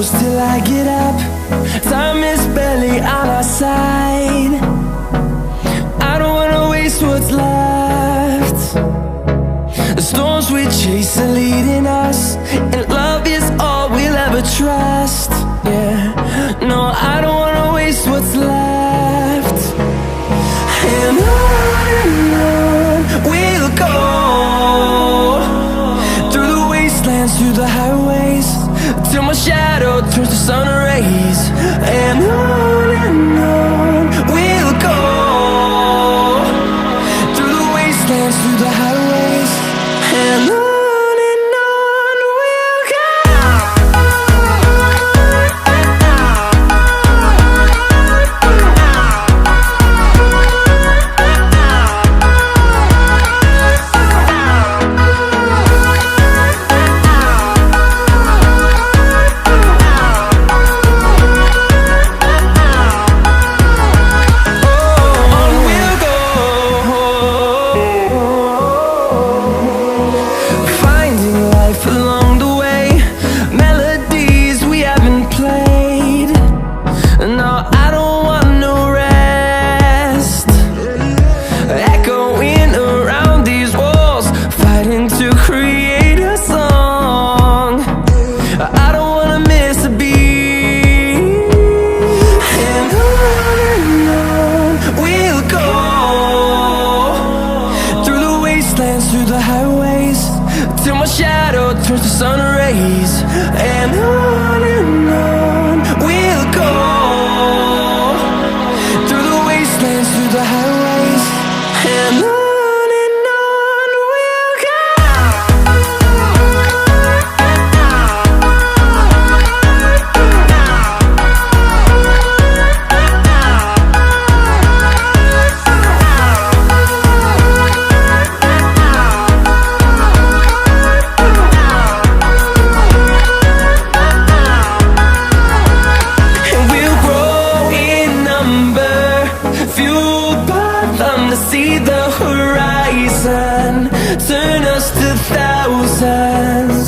close till I get up. Time is barely on our side. I don't wanna waste what's left. The storms we chase are leading us, and love is all we'll ever trust. Yeah, no, I don't wanna waste what's left. And on we'll go, through the wastelands, through the highways, till my shadow turns to sun rays. And on we'll go, through the wastelands, through the highways, and on we'll go. Through the highways, till my shadow turns to sun rays. And on we'll go, through the wastelands, through the highways, and on we'll go. See the horizon, turn us to thousands,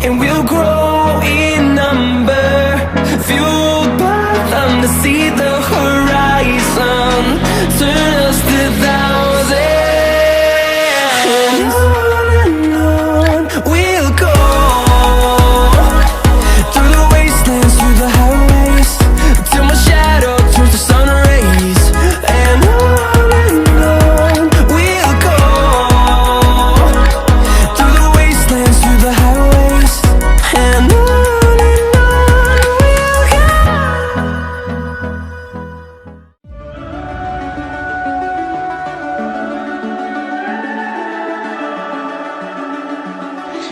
and we'll grow in number, fueled by them. To see the horizon, turn us to thousands, and on we'll go, through the wastelands, through the highways, till my shadow turns to sun rays. And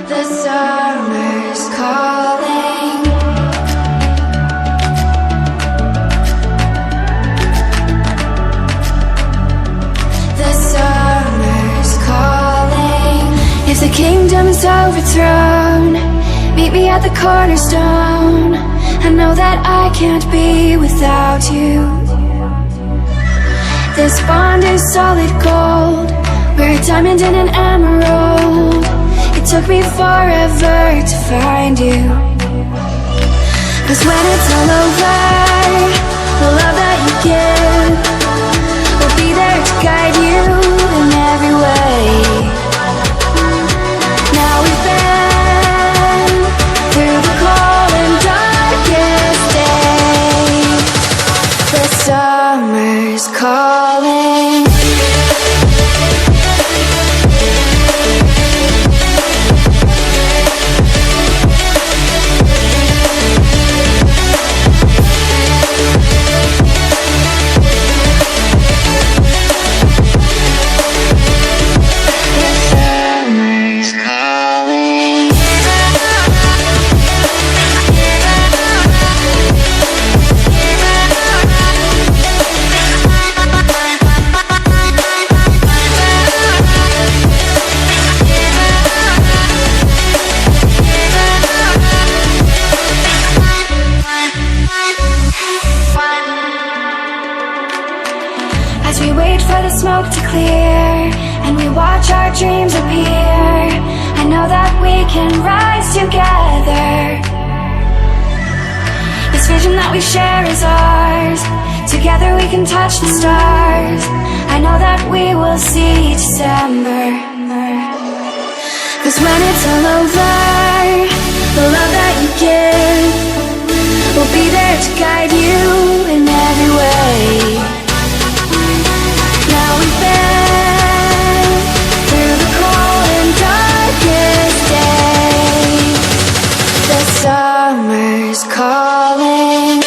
the summer's calling. The summer's calling. If the kingdom's overthrown, meet me at the cornerstone. I know that I can't be without you. This bond is solid gold, we're a diamond and an emerald. It took me forever to find you. 'Cause when it's all over, the love that you give will be there to guide you in every way. Now we've been through the cold and darkest day. The summer's calling. vision that we share is ours. Together we can touch the stars. I know that we will see December. 'Cause when it's all over, the love that you give will be there to guide you in every way. Now we've been through the cold and darkest days. The summer's calling.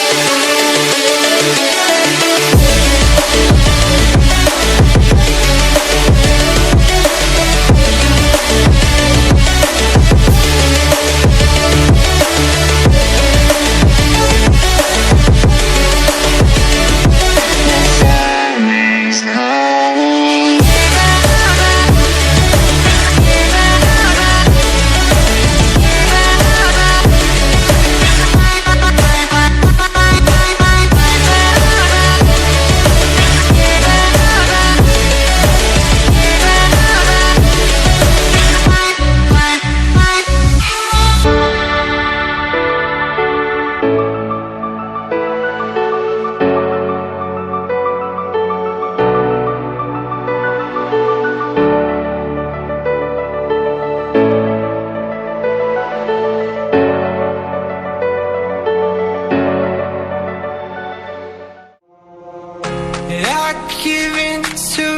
I give in to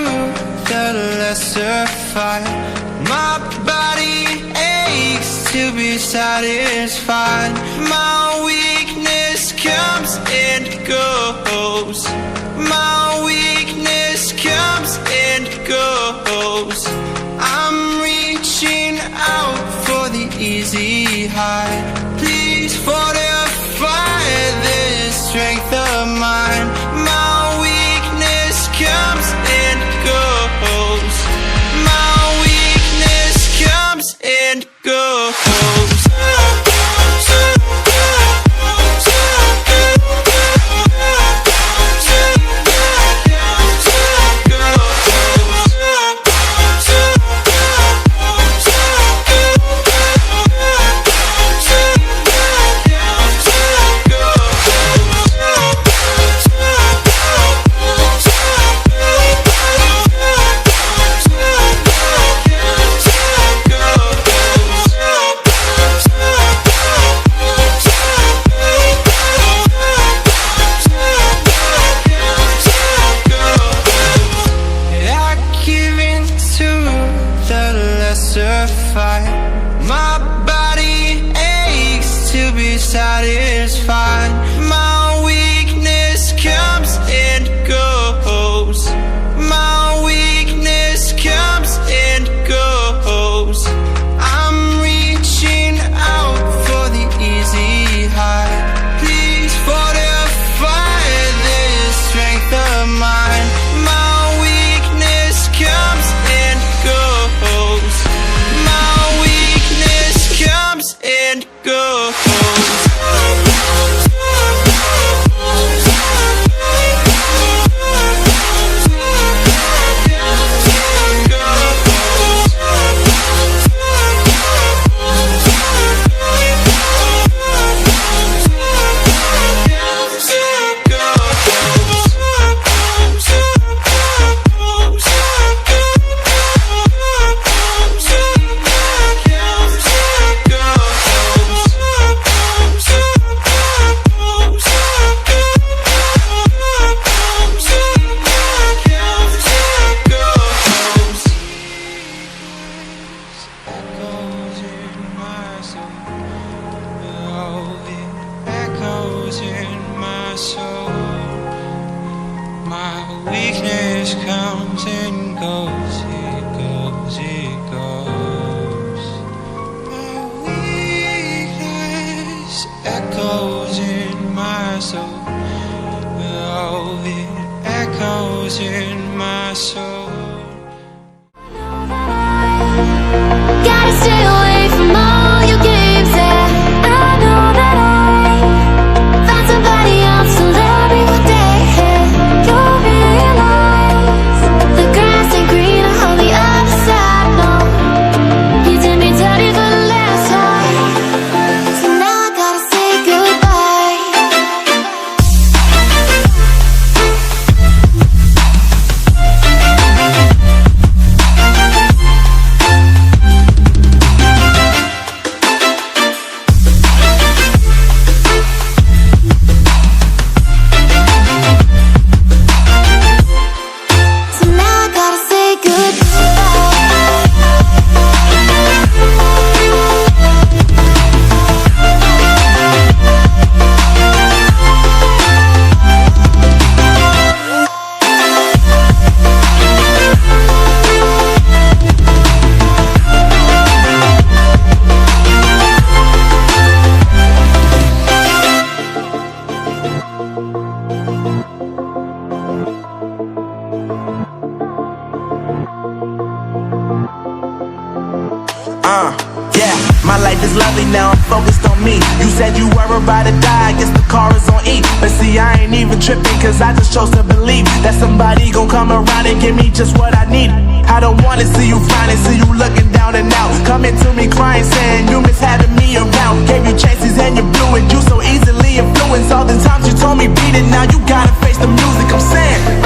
the lesser fight. My body aches to be satisfied. My weakness comes and goes. My weakness comes and goes. I'm reaching out for the easy high. Please fortify this strength of mine. My weakness comes and goes. My weakness comes and goes. My body aches to be satisfied. My weakness comes and goes. My weakness comes and goes. I'm reaching out for the easy high. Please fortify this strength of mine. My weakness comes and goes. Comes and goes. Weakness comes and goes, it goes, it goes. My weakness echoes in my soul. Oh, it echoes in my soul. Gotta stay away from all your games, and I know that I found somebody else to love me one day. You'll realize the grass ain't greener on the other side, no. You did me dirty for the last time, so now I gotta say goodbye. Yeah, my life is lovely now, I'm focused on me. You said you were about to die, I guess the car is on E. But see, I ain't even tripping, cause I just chose to believe that somebody gon' come around and give me just what I need. I don't wanna see you frowning, see you looking down and out, coming to me crying, saying you miss having me around. Gave you chances and you blew it, you so easily influenced. All the times you told me beat it, now you gotta face the music. I'm saying